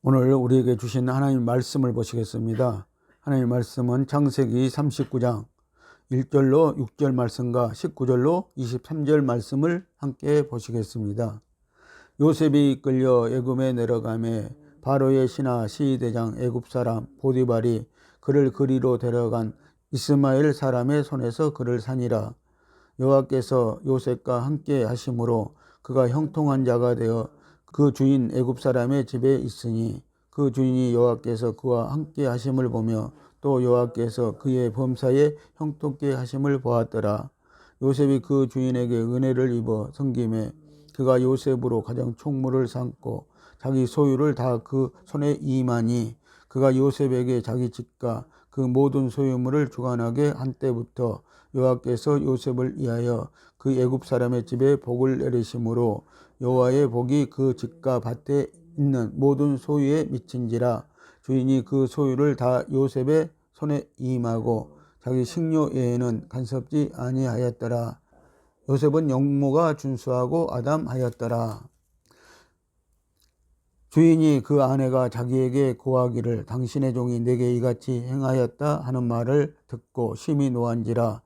오늘 우리에게 주신 하나님 말씀을 보시겠습니다. 하나님 말씀은 창세기 39장 1절로 6절 말씀과 19절로 23절 말씀을 함께 보시겠습니다. 요셉이 이끌려 애굽에 내려가매 바로의 신하 시대장 애굽 사람 보디발이 그를 그리로 데려간 이스마엘 사람의 손에서 그를 산이라. 여호와께서 요셉과 함께 하심으로 그가 형통한 자가 되어 그 주인 애굽 사람의 집에 있으니 그 주인이 여호와께서 그와 함께 하심을 보며 또 여호와께서 그의 범사에 형통케 하심을 보았더라. 요셉이 그 주인에게 은혜를 입어 섬김에 그가 요셉으로 가장 총무를 삼고 자기 소유를 다 그 손에 임하니 그가 요셉에게 자기 집과 그 모든 소유물을 주관하게 한 때부터 여호와께서 요셉을 위하여 그 애굽 사람의 집에 복을 내리심으로 여호와의 복이 그 집과 밭에 있는 모든 소유에 미친지라. 주인이 그 소유를 다 요셉의 손에 임하고 자기 식료 외에는 간섭지 아니하였더라. 요셉은 영모가 준수하고 아담하였더라. 주인이 그 아내가 자기에게 고하기를 당신의 종이 내게 이같이 행하였다 하는 말을 듣고 심히 노한지라.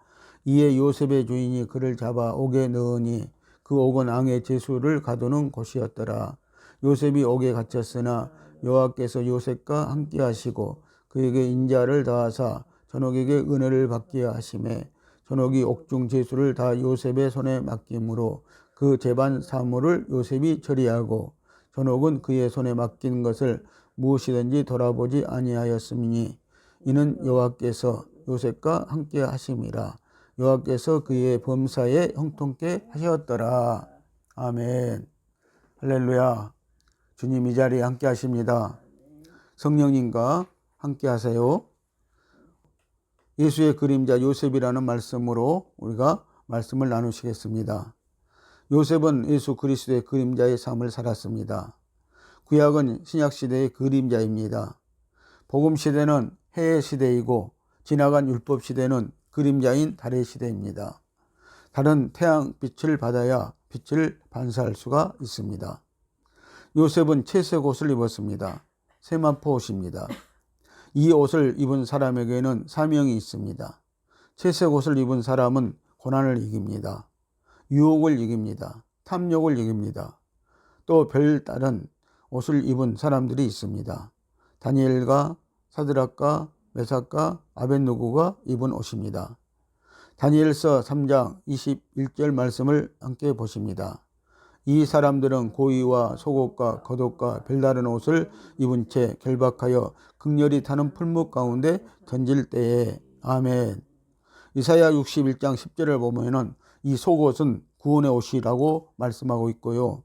이에 요셉의 주인이 그를 잡아 옥에 넣으니 그 옥은 왕의 제수를 가두는 곳이었더라. 요셉이 옥에 갇혔으나 여호와께서 요셉과 함께 하시고 그에게 인자를 다하사 전옥에게 은혜를 받게 하시매 전옥이 옥중 제수를 다 요셉의 손에 맡김으로 그 재반 사물을 요셉이 처리하고 전옥은 그의 손에 맡긴 것을 무엇이든지 돌아보지 아니하였음이니 이는 여호와께서 요셉과 함께 하심이라. 여호와께서 그의 범사에 형통케 하셨더라. 아멘. 할렐루야. 주님 이 자리에 함께 하십니다. 성령님과 함께 하세요. 예수의 그림자 요셉이라는 말씀으로 우리가 말씀을 나누시겠습니다. 요셉은 예수 그리스도의 그림자의 삶을 살았습니다. 구약은 신약시대의 그림자입니다. 복음시대는 해의 시대이고 지나간 율법시대는 그림자인 달의 시대입니다. 달은 태양빛을 받아야 빛을 반사할 수가 있습니다. 요셉은 채색 옷을 입었습니다. 세마포 옷입니다. 이 옷을 입은 사람에게는 사명이 있습니다. 채색 옷을 입은 사람은 고난을 이깁니다. 유혹을 이깁니다. 탐욕을 이깁니다. 또 별다른 옷을 입은 사람들이 있습니다. 다니엘과 사드락과 메삭과 아벳느고가 입은 옷입니다. 다니엘서 3장 21절 말씀을 함께 보십니다. 이 사람들은 고의와 속옷과 겉옷과 별다른 옷을 입은 채 결박하여 극렬히 타는 풀무 가운데 던질 때에 아멘. 이사야 61장 10절을 보면은 이 속옷은 구원의 옷이라고 말씀하고 있고요.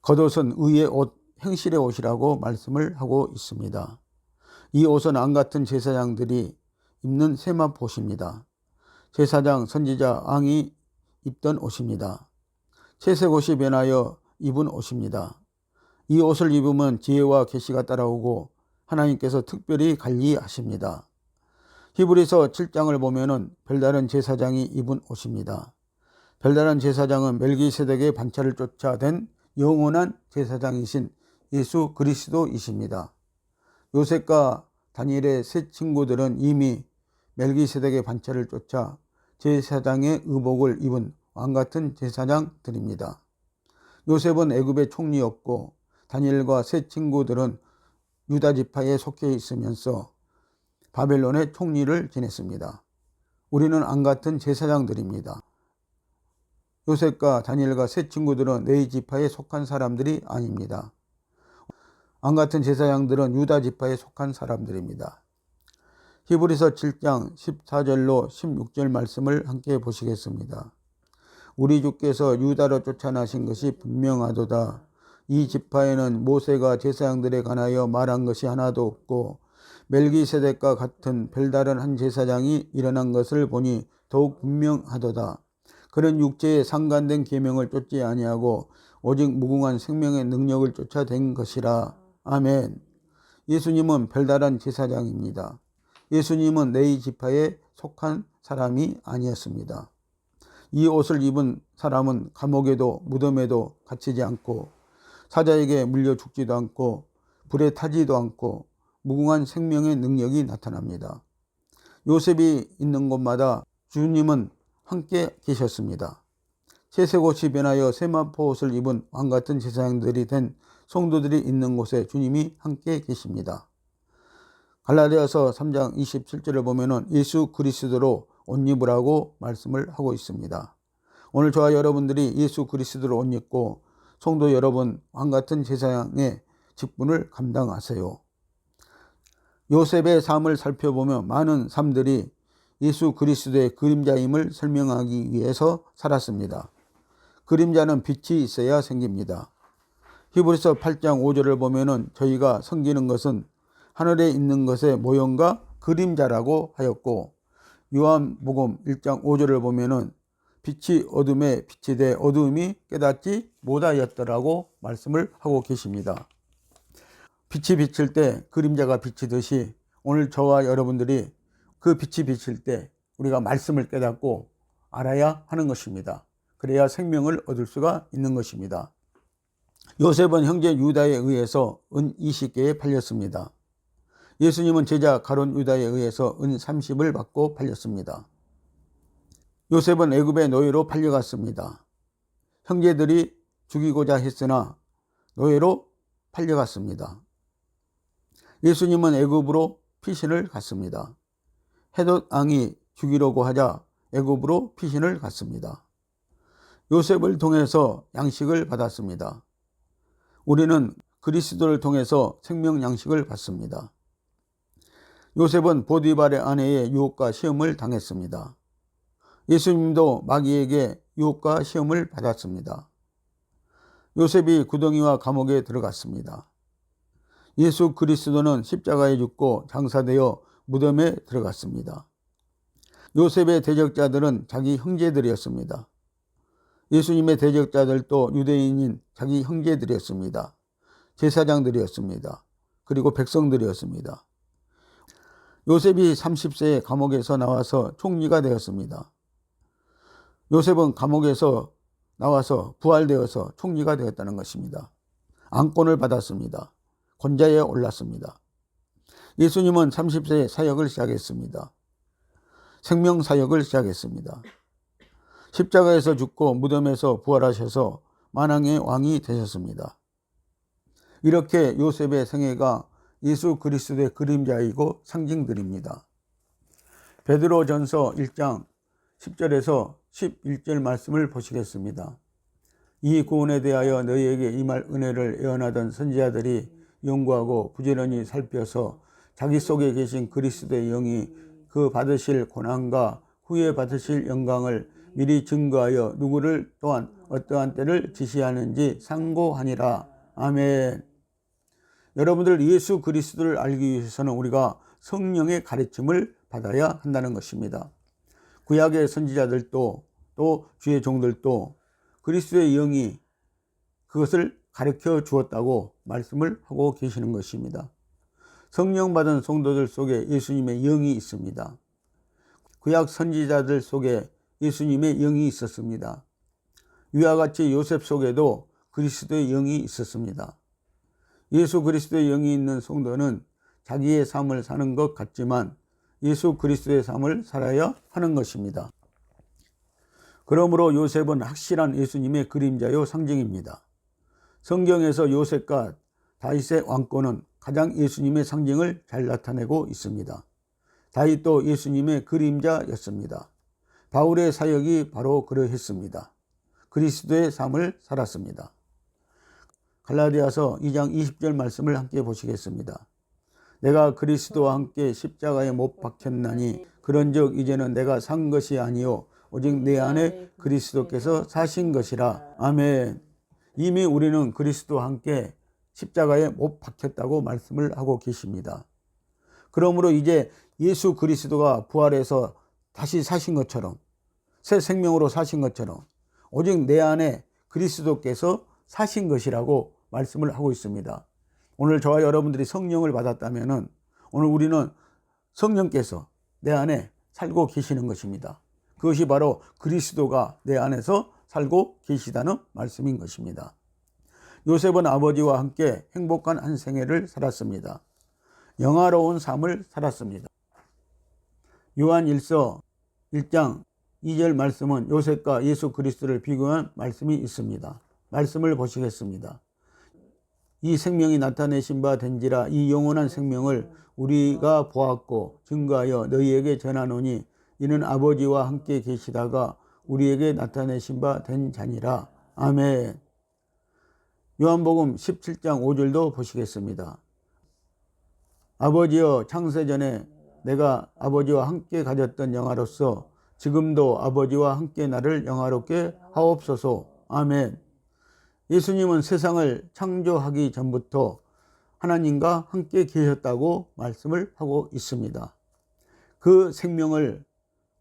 겉옷은 의의 옷, 행실의 옷이라고 말씀을 하고 있습니다. 이 옷은 왕같은 제사장들이 입는 세마포 옷입니다. 제사장, 선지자, 왕이 입던 옷입니다. 채색 옷이 변하여 입은 옷입니다. 이 옷을 입으면 지혜와 계시가 따라오고 하나님께서 특별히 관리하십니다. 히브리서 7장을 보면은 별다른 제사장이 입은 옷입니다. 별다른 제사장은 멜기세덱의 반차를 쫓아 된 영원한 제사장이신 예수 그리스도이십니다. 요셉과 다니엘의 세 친구들은 이미 멜기세덱의 반차를 쫓아 제사장의 의복을 입은 왕같은 제사장들입니다. 요셉은 애굽의 총리였고 다니엘과 세 친구들은 유다 지파에 속해 있으면서 바벨론의 총리를 지냈습니다. 우리는 왕같은 제사장들입니다. 요셉과 다니엘과 세 친구들은 레위 지파에 속한 사람들이 아닙니다. 왕같은 제사장들은 유다 지파에 속한 사람들입니다. 히브리서 7장 14절로 16절 말씀을 함께 보시겠습니다. 우리 주께서 유다로 쫓아나신 것이 분명하도다. 이 지파에는 모세가 제사장들에 관하여 말한 것이 하나도 없고 멜기세덱과 같은 별다른 한 제사장이 일어난 것을 보니 더욱 분명하도다. 그는 육체에 상관된 계명을 쫓지 아니하고 오직 무궁한 생명의 능력을 쫓아댄 것이라. 아멘. 예수님은 별다른 제사장입니다. 예수님은 레위 지파에 속한 사람이 아니었습니다. 이 옷을 입은 사람은 감옥에도 무덤에도 갇히지 않고 사자에게 물려 죽지도 않고 불에 타지도 않고 무궁한 생명의 능력이 나타납니다. 요셉이 있는 곳마다 주님은 함께 계셨습니다. 채색 옷이 변하여 세마포 옷을 입은 왕같은 제사장들이 된 성도들이 있는 곳에 주님이 함께 계십니다. 갈라디아서 3장 27절을 보면은 예수 그리스도로 옷 입으라고 말씀을 하고 있습니다. 오늘 저와 여러분들이 예수 그리스도로 옷 입고 성도 여러분 왕같은 제사장의 직분을 감당하세요. 요셉의 삶을 살펴보면 많은 삶들이 예수 그리스도의 그림자임을 설명하기 위해서 살았습니다. 그림자는 빛이 있어야 생깁니다. 히브리서 8장 5절을 보면은 저희가 섬기는 것은 하늘에 있는 것의 모형과 그림자라고 하였고, 요한복음 1장 5절을 보면은 빛이 어둠에 빛이 돼 어둠이 깨닫지 못하였더라고 말씀을 하고 계십니다. 빛이 비칠 때 그림자가 비치듯이 오늘 저와 여러분들이 그 빛이 비칠 때 우리가 말씀을 깨닫고 알아야 하는 것입니다. 그래야 생명을 얻을 수가 있는 것입니다. 요셉은 형제 유다에 의해서 은 20개에 팔렸습니다. 예수님은 제자 가룟 유다에 의해서 은 30을 받고 팔렸습니다. 요셉은 애굽의 노예로 팔려갔습니다. 형제들이 죽이고자 했으나 노예로 팔려갔습니다. 예수님은 애굽으로 피신을 갔습니다. 헤롯 왕이 죽이려고 하자 애굽으로 피신을 갔습니다. 요셉을 통해서 양식을 받았습니다. 우리는 그리스도를 통해서 생명 양식을 받습니다. 요셉은 보디발의 아내의 유혹과 시험을 당했습니다. 예수님도 마귀에게 유혹과 시험을 받았습니다. 요셉이 구덩이와 감옥에 들어갔습니다. 예수 그리스도는 십자가에 죽고 장사되어 무덤에 들어갔습니다. 요셉의 대적자들은 자기 형제들이었습니다. 예수님의 대적자들도 유대인인 자기 형제들이었습니다. 제사장들이었습니다. 그리고 백성들이었습니다. 요셉이 30세에 감옥에서 나와서 총리가 되었습니다. 요셉은 감옥에서 나와서 부활되어서 총리가 되었다는 것입니다. 안건을 받았습니다. 권좌에 올랐습니다. 예수님은 30세에 사역을 시작했습니다. 생명사역을 시작했습니다. 십자가에서 죽고 무덤에서 부활하셔서 만왕의 왕이 되셨습니다. 이렇게 요셉의 생애가 예수 그리스도의 그림자이고 상징들입니다. 베드로전서 1장 10절에서 11절 말씀을 보시겠습니다. 이 구원에 대하여 너희에게 임할 은혜를 예언하던 선지자들이 연구하고 부지런히 살펴서 자기 속에 계신 그리스도의 영이 그 받으실 고난과 후에 받으실 영광을 미리 증거하여 누구를 또한 어떠한 때를 지시하는지 상고하니라. 아멘. 여러분들 예수 그리스도를 알기 위해서는 우리가 성령의 가르침을 받아야 한다는 것입니다. 구약의 선지자들도 또 주의 종들도 그리스도의 영이 그것을 가르쳐 주었다고 말씀을 하고 계시는 것입니다. 성령 받은 성도들 속에 예수님의 영이 있습니다. 구약 선지자들 속에 예수님의 영이 있었습니다. 이와 같이 요셉 속에도 그리스도의 영이 있었습니다. 예수 그리스도의 영이 있는 성도는 자기의 삶을 사는 것 같지만 예수 그리스도의 삶을 살아야 하는 것입니다. 그러므로 요셉은 확실한 예수님의 그림자요 상징입니다. 성경에서 요셉과 다윗의 왕권은 가장 예수님의 상징을 잘 나타내고 있습니다. 다윗도 예수님의 그림자였습니다. 바울의 사역이 바로 그러했습니다. 그리스도의 삶을 살았습니다. 갈라디아서 2장 20절 말씀을 함께 보시겠습니다. 내가 그리스도와 함께 십자가에 못 박혔나니 그런즉 이제는 내가 산 것이 아니요 오직 내 안에 그리스도께서 사신 것이라. 아멘. 이미 우리는 그리스도와 함께 십자가에 못 박혔다고 말씀을 하고 계십니다. 그러므로 이제 예수 그리스도가 부활해서 다시 사신 것처럼 새 생명으로 사신 것처럼 오직 내 안에 그리스도께서 사신 것이라고 말씀을 하고 있습니다. 오늘 저와 여러분들이 성령을 받았다면 오늘 우리는 성령께서 내 안에 살고 계시는 것입니다. 그것이 바로 그리스도가 내 안에서 살고 계시다는 말씀인 것입니다. 요셉은 아버지와 함께 행복한 한 생애를 살았습니다. 영화로운 삶을 살았습니다. 요한 1서 1장 2절 말씀은 요셉과 예수 그리스도를 비교한 말씀이 있습니다. 말씀을 보시겠습니다. 이 생명이 나타내신 바 된지라 이 영원한 생명을 우리가 보았고 증거하여 너희에게 전하노니 이는 아버지와 함께 계시다가 우리에게 나타내신 바 된 자니라. 아멘. 요한복음 17장 5절도 보시겠습니다. 아버지여 창세전에 내가 아버지와 함께 가졌던 영화로서 지금도 아버지와 함께 나를 영화롭게 하옵소서. 아멘. 예수님은 세상을 창조하기 전부터 하나님과 함께 계셨다고 말씀을 하고 있습니다. 그 생명을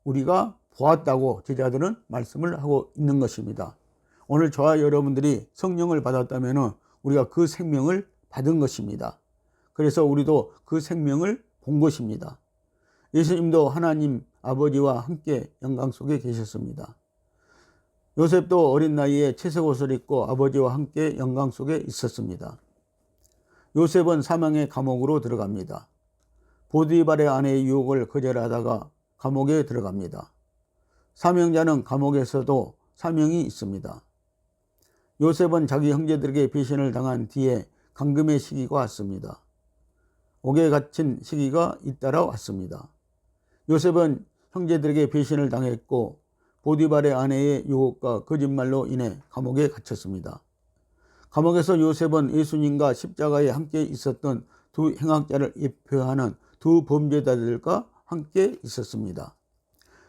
우리가 보았다고 제자들은 말씀을 하고 있는 것입니다. 오늘 저와 여러분들이 성령을 받았다면 우리가 그 생명을 받은 것입니다. 그래서 우리도 그 생명을 본 것입니다. 예수님도 하나님 아버지와 함께 영광 속에 계셨습니다. 요셉도 어린 나이에 채색 옷을 입고 아버지와 함께 영광 속에 있었습니다. 요셉은 사망의 감옥으로 들어갑니다. 보디발의 아내의 유혹을 거절하다가 감옥에 들어갑니다. 사명자는 감옥에서도 사명이 있습니다. 요셉은 자기 형제들에게 배신을 당한 뒤에 감금의 시기가 왔습니다. 옥에 갇힌 시기가 잇따라 왔습니다. 요셉은 형제들에게 배신을 당했고 보디발의 아내의 유혹과 거짓말로 인해 감옥에 갇혔습니다. 감옥에서 요셉은 예수님과 십자가에 함께 있었던 두 행악자를 예표하는 두 범죄자들과 함께 있었습니다.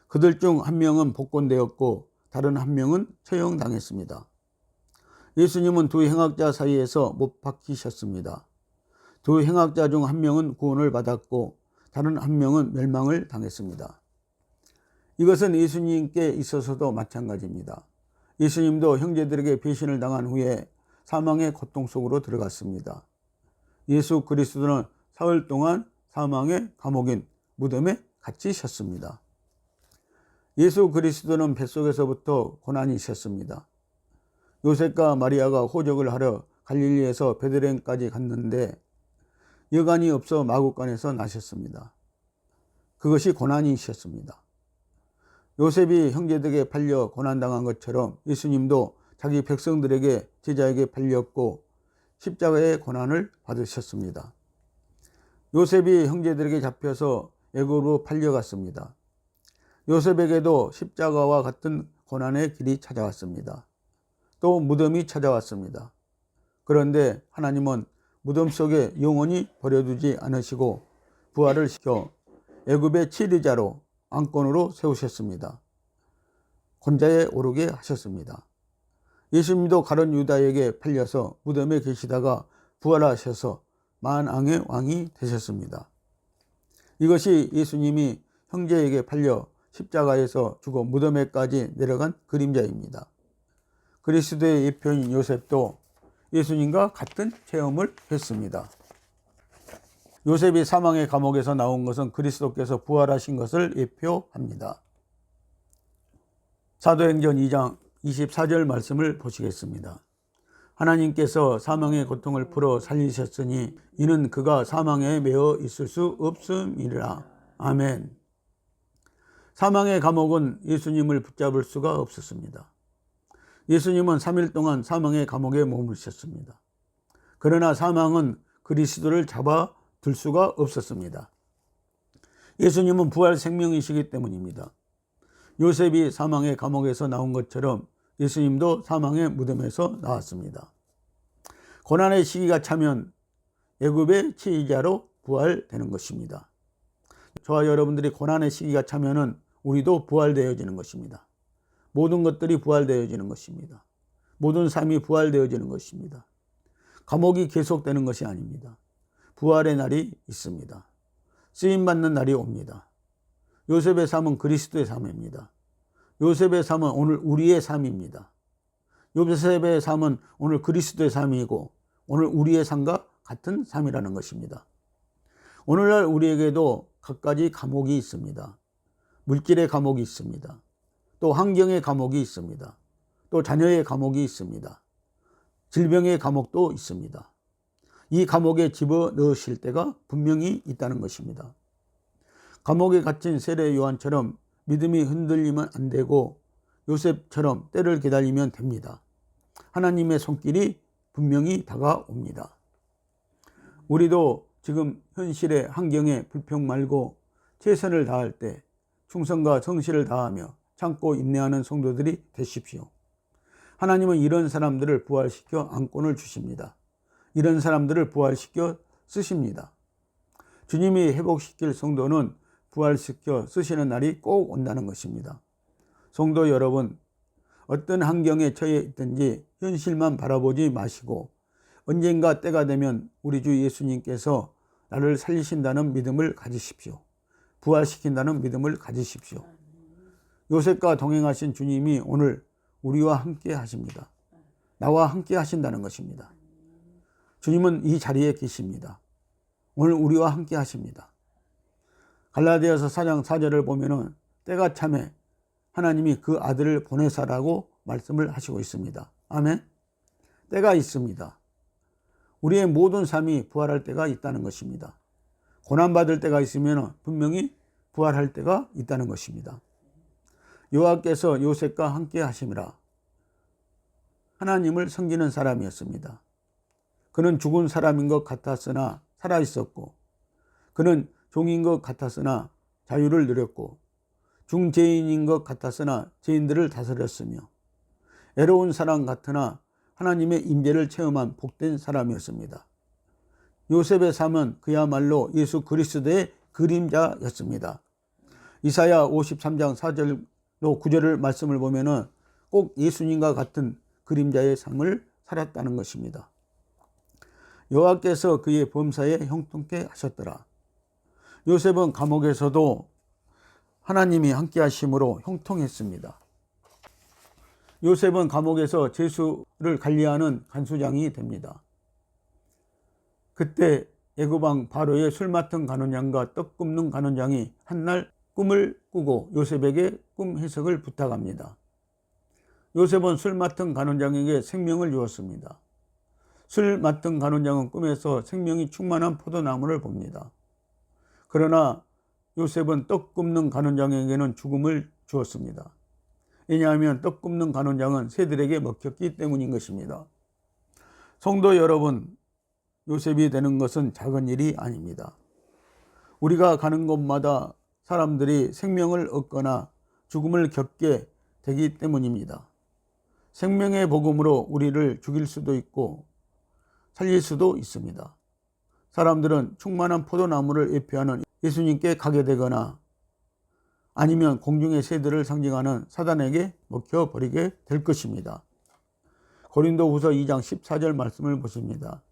그들 중 한 명은 복권되었고 다른 한 명은 처형당했습니다. 예수님은 두 행악자 사이에서 못 박히셨습니다. 두 행악자 중 한 명은 구원을 받았고 다른 한 명은 멸망을 당했습니다. 이것은 예수님께 있어서도 마찬가지입니다. 예수님도 형제들에게 배신을 당한 후에 사망의 고통 속으로 들어갔습니다. 예수 그리스도는 사흘 동안 사망의 감옥인 무덤에 갇히셨습니다. 예수 그리스도는 뱃속에서부터 고난이셨습니다. 요셉과 마리아가 호적을 하러 갈릴리에서 베들레헴까지 갔는데 여관이 없어 마구간에서 나셨습니다. 그것이 고난이셨습니다. 요셉이 형제들에게 팔려 고난당한 것처럼 예수님도 자기 백성들에게 제자에게 팔렸고 십자가의 고난을 받으셨습니다. 요셉이 형제들에게 잡혀서 애굽으로 팔려갔습니다. 요셉에게도 십자가와 같은 고난의 길이 찾아왔습니다. 또 무덤이 찾아왔습니다. 그런데 하나님은 무덤 속에 영원히 버려두지 않으시고 부활을 시켜 애굽의 치리자로 안건으로 세우셨습니다. 권자에 오르게 하셨습니다. 예수님도 가룟 유다에게 팔려서 무덤에 계시다가 부활하셔서 만왕의 왕이 되셨습니다. 이것이 예수님이 형제에게 팔려 십자가에서 죽어 무덤에까지 내려간 그림자입니다. 그리스도의 예표인 요셉도 예수님과 같은 체험을 했습니다. 요셉이 사망의 감옥에서 나온 것은 그리스도께서 부활하신 것을 예표합니다. 사도행전 2장 24절 말씀을 보시겠습니다. 하나님께서 사망의 고통을 풀어 살리셨으니 이는 그가 사망에 매어 있을 수 없음이라. 아멘. 사망의 감옥은 예수님을 붙잡을 수가 없었습니다. 예수님은 3일 동안 사망의 감옥에 머무르셨습니다. 그러나 사망은 그리스도를 잡아둘 수가 없었습니다. 예수님은 부활 생명이시기 때문입니다. 요셉이 사망의 감옥에서 나온 것처럼 예수님도 사망의 무덤에서 나왔습니다. 고난의 시기가 차면 애굽의 치리자로 부활되는 것입니다. 저와 여러분들이 고난의 시기가 차면은 우리도 부활되어지는 것입니다. 모든 것들이 부활되어지는 것입니다. 모든 삶이 부활되어지는 것입니다. 감옥이 계속되는 것이 아닙니다. 부활의 날이 있습니다. 쓰임받는 날이 옵니다. 요셉의 삶은 그리스도의 삶입니다. 요셉의 삶은 오늘 우리의 삶입니다. 요셉의 삶은 오늘 그리스도의 삶이고 오늘 우리의 삶과 같은 삶이라는 것입니다. 오늘날 우리에게도 갖가지 감옥이 있습니다. 물질의 감옥이 있습니다. 또 환경의 감옥이 있습니다. 또 자녀의 감옥이 있습니다. 질병의 감옥도 있습니다. 이 감옥에 집어넣으실 때가 분명히 있다는 것입니다. 감옥에 갇힌 세례 요한처럼 믿음이 흔들리면 안 되고 요셉처럼 때를 기다리면 됩니다. 하나님의 손길이 분명히 다가옵니다. 우리도 지금 현실의 환경에 불평 말고 최선을 다할 때 충성과 성실을 다하며 참고 인내하는 성도들이 되십시오. 하나님은 이런 사람들을 부활시켜 안권을 주십니다. 이런 사람들을 부활시켜 쓰십니다. 주님이 회복시킬 성도는 부활시켜 쓰시는 날이 꼭 온다는 것입니다. 성도 여러분, 어떤 환경에 처해 있든지 현실만 바라보지 마시고 언젠가 때가 되면 우리 주 예수님께서 나를 살리신다는 믿음을 가지십시오. 부활시킨다는 믿음을 가지십시오. 요셉과 동행하신 주님이 오늘 우리와 함께 하십니다. 나와 함께 하신다는 것입니다. 주님은 이 자리에 계십니다. 오늘 우리와 함께 하십니다. 갈라디아서 4장 4절을 보면은 때가 참에 하나님이 그 아들을 보내사라고 말씀을 하시고 있습니다. 아멘. 때가 있습니다. 우리의 모든 삶이 부활할 때가 있다는 것입니다. 고난받을 때가 있으면 분명히 부활할 때가 있다는 것입니다. 여호와께서 요셉과 함께 하심이라. 하나님을 섬기는 사람이었습니다. 그는 죽은 사람인 것 같았으나 살아있었고, 그는 종인 것 같았으나 자유를 누렸고, 중죄인인 것 같았으나 죄인들을 다스렸으며, 애로운 사람 같으나 하나님의 임재를 체험한 복된 사람이었습니다. 요셉의 삶은 그야말로 예수 그리스도의 그림자였습니다. 이사야 53장 4절로 9절을 말씀을 보면은 꼭 예수님과 같은 그림자의 삶을 살았다는 것입니다. 여호와께서 그의 범사에 형통케 하셨더라. 요셉은 감옥에서도 하나님이 함께 하심으로 형통했습니다. 요셉은 감옥에서 죄수를 관리하는 간수장이 됩니다. 그때 애굽왕 바로의 술 맡은 간원장과 떡 굽는 간원장이 한날 꿈을 꾸고 요셉에게 꿈 해석을 부탁합니다. 요셉은 술 맡은 간원장에게 생명을 주었습니다. 술 맡은 간원장은 꿈에서 생명이 충만한 포도나무를 봅니다. 그러나 요셉은 떡 굽는 간원장에게는 죽음을 주었습니다. 왜냐하면 떡 굽는 간원장은 새들에게 먹혔기 때문인 것입니다. 성도 여러분, 요셉이 되는 것은 작은 일이 아닙니다. 우리가 가는 곳마다 사람들이 생명을 얻거나 죽음을 겪게 되기 때문입니다. 생명의 복음으로 우리를 죽일 수도 있고 살릴 수도 있습니다. 사람들은 충만한 포도나무를 예표하는 예수님께 가게 되거나 아니면 공중의 새들을 상징하는 사단에게 먹혀버리게 될 것입니다. 고린도후서 2장 14절 말씀을 보십니다.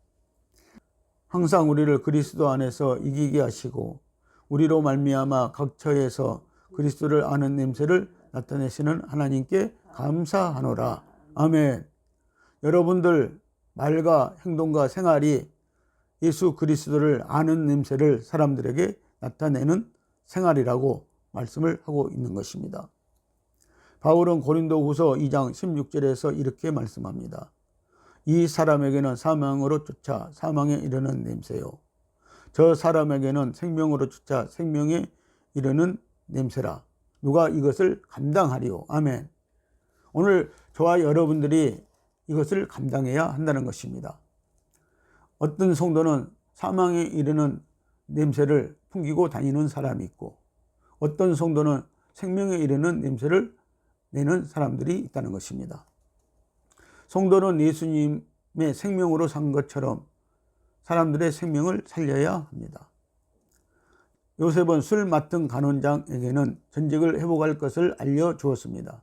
항상 우리를 그리스도 안에서 이기게 하시고 우리로 말미암아 각 처에서 그리스도를 아는 냄새를 나타내시는 하나님께 감사하노라. 아멘. 여러분들 말과 행동과 생활이 예수 그리스도를 아는 냄새를 사람들에게 나타내는 생활이라고 말씀을 하고 있는 것입니다. 바울은 고린도후서 2장 16절에서 이렇게 말씀합니다. 이 사람에게는 사망으로 쫓아 사망에 이르는 냄새요, 저 사람에게는 생명으로 쫓아 생명에 이르는 냄새라. 누가 이것을 감당하리요. 아멘. 오늘 저와 여러분들이 이것을 감당해야 한다는 것입니다. 어떤 성도는 사망에 이르는 냄새를 풍기고 다니는 사람이 있고, 어떤 성도는 생명에 이르는 냄새를 내는 사람들이 있다는 것입니다. 성도는 예수님의 생명으로 산 것처럼 사람들의 생명을 살려야 합니다. 요셉은 술 맡은 간원장에게는 전직을 회복할 것을 알려주었습니다.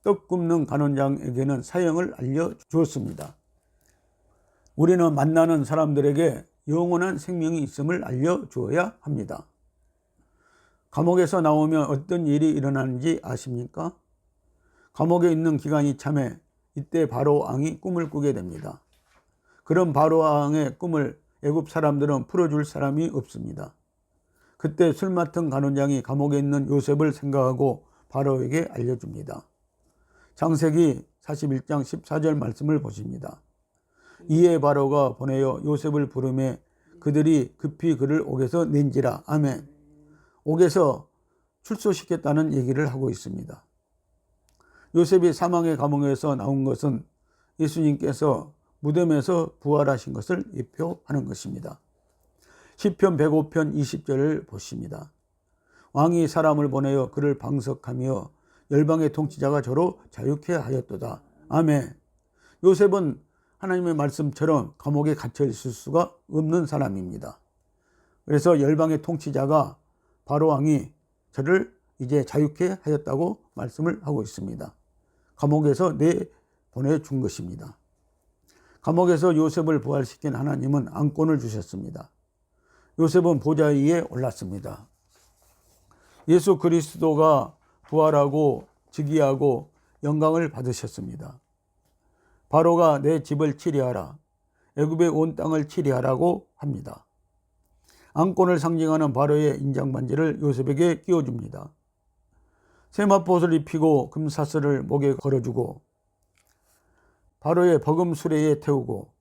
떡 굽는 간원장에게는 사형을 알려주었습니다. 우리는 만나는 사람들에게 영원한 생명이 있음을 알려주어야 합니다. 감옥에서 나오면 어떤 일이 일어나는지 아십니까? 감옥에 있는 기간이 참에 이때 바로 왕이 꿈을 꾸게 됩니다. 그런 바로 왕의 꿈을 애굽 사람들은 풀어줄 사람이 없습니다. 그때 술 맡은 간원장이 감옥에 있는 요셉을 생각하고 바로에게 알려줍니다. 창세기 41장 14절 말씀을 보십니다. 이에 바로가 보내어 요셉을 부르매 그들이 급히 그를 옥에서 낸지라. 아멘. 옥에서 출소시켰다는 얘기를 하고 있습니다. 요셉이 사망의 감옥에서 나온 것은 예수님께서 무덤에서 부활하신 것을 예표하는 것입니다. 시편 105편 20절을 보십니다. 왕이 사람을 보내어 그를 방석하며 열방의 통치자가 저로 자유케 하였도다. 아멘. 요셉은 하나님의 말씀처럼 감옥에 갇혀 있을 수가 없는 사람입니다. 그래서 열방의 통치자가 바로 왕이 저를 이제 자유케 하였다고 말씀을 하고 있습니다. 감옥에서 내보내준 것입니다. 감옥에서 요셉을 부활시킨 하나님은 안권을 주셨습니다. 요셉은 보좌 위에 올랐습니다. 예수 그리스도가 부활하고 즉위하고 영광을 받으셨습니다. 바로가 내 집을 치리하라, 애굽의 온 땅을 치리하라고 합니다. 안권을 상징하는 바로의 인장반지를 요셉에게 끼워줍니다. 세마포옷을 입히고 금사슬을 목에 걸어주고 바로의 버금 수레에 태우고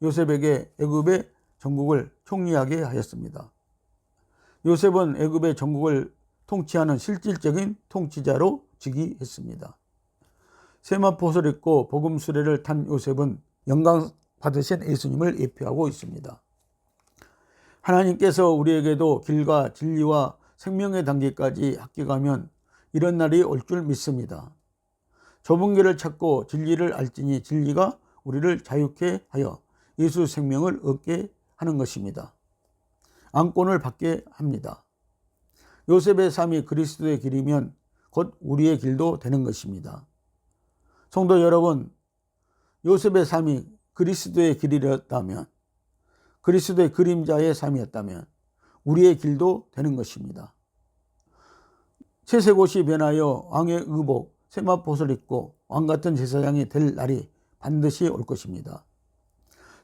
요셉에게 애굽의 전국을 총리하게 하였습니다. 요셉은 애굽의 전국을 통치하는 실질적인 통치자로 즉위했습니다. 세마포옷을 입고 복음 수레를 탄 요셉은 영광 받으신 예수님을 예표하고 있습니다. 하나님께서 우리에게도 길과 진리와 생명의 단계까지 합격하면 이런 날이 올 줄 믿습니다. 좁은 길을 찾고 진리를 알지니 진리가 우리를 자유케 하여 예수 생명을 얻게 하는 것입니다. 안권을 받게 합니다. 요셉의 삶이 그리스도의 길이면 곧 우리의 길도 되는 것입니다. 성도 여러분, 요셉의 삶이 그리스도의 길이었다면, 그리스도의 그림자의 삶이었다면 우리의 길도 되는 것입니다. 채색옷이 변하여 왕의 의복, 세마포옷을 입고 왕같은 제사장이 될 날이 반드시 올 것입니다.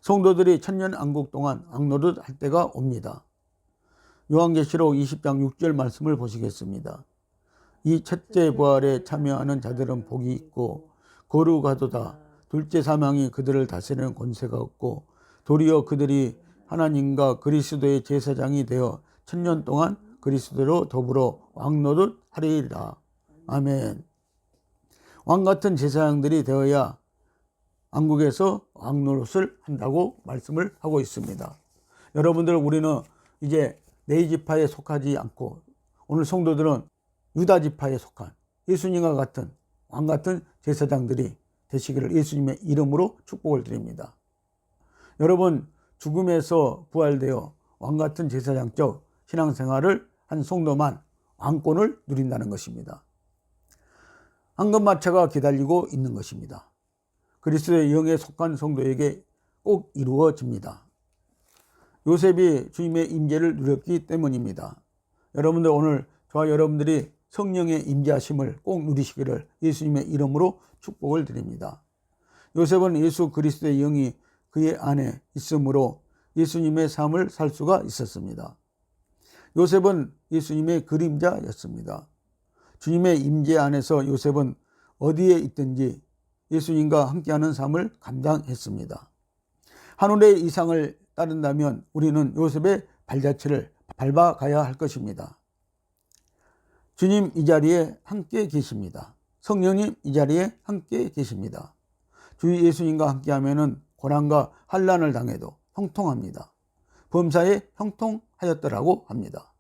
성도들이 천년왕국 동안 왕노릇 할 때가 옵니다. 요한계시록 20장 6절 말씀을 보시겠습니다. 이 첫째 부활에 참여하는 자들은 복이 있고 거룩하도다. 둘째 사망이 그들을 다스리는 권세가 없고 도리어 그들이 하나님과 그리스도의 제사장이 되어 천년 동안 그리스도로 더불어 왕노릇 하리라. 아멘. 왕같은 제사장들이 되어야 왕국에서 왕노릇을 한다고 말씀을 하고 있습니다. 여러분들, 우리는 이제 네 지파에 속하지 않고 오늘 성도들은 유다 지파에 속한 예수님과 같은 왕같은 제사장들이 되시기를 예수님의 이름으로 축복을 드립니다. 여러분, 죽음에서 부활되어 왕같은 제사장적 신앙생활을 한 성도만 왕권을 누린다는 것입니다. 황금마차가 기다리고 있는 것입니다. 그리스도의 영에 속한 성도에게 꼭 이루어집니다. 요셉이 주님의 임재를 누렸기 때문입니다. 여러분들, 오늘 저와 여러분들이 성령의 임재하심을 꼭 누리시기를 예수님의 이름으로 축복을 드립니다. 요셉은 예수 그리스도의 영이 그의 안에 있으므로 예수님의 삶을 살 수가 있었습니다. 요셉은 예수님의 그림자였습니다. 주님의 임재 안에서 요셉은 어디에 있든지 예수님과 함께하는 삶을 감당했습니다. 하늘의 이상을 따른다면 우리는 요셉의 발자취를 밟아가야 할 것입니다. 주님 이 자리에 함께 계십니다. 성령님 이 자리에 함께 계십니다. 주 예수님과 함께하면 고난과 환난을 당해도 형통합니다. 범사에 형통하였더라고 합니다.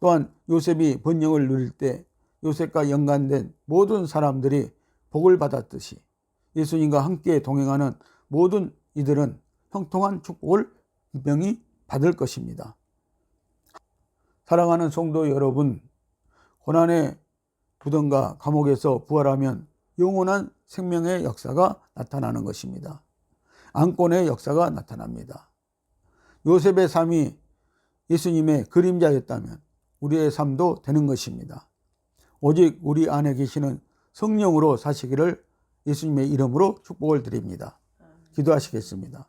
또한 요셉이 번영을 누릴 때 요셉과 연관된 모든 사람들이 복을 받았듯이 예수님과 함께 동행하는 모든 이들은 형통한 축복을 분명히 받을 것입니다. 사랑하는 성도 여러분, 고난의 부덤과 감옥에서 부활하면 영원한 생명의 역사가 나타나는 것입니다. 안권의 역사가 나타납니다. 요셉의 삶이 예수님의 그림자였다면 우리의 삶도 되는 것입니다. 오직 우리 안에 계시는 성령으로 사시기를 예수님의 이름으로 축복을 드립니다. 기도하시겠습니다.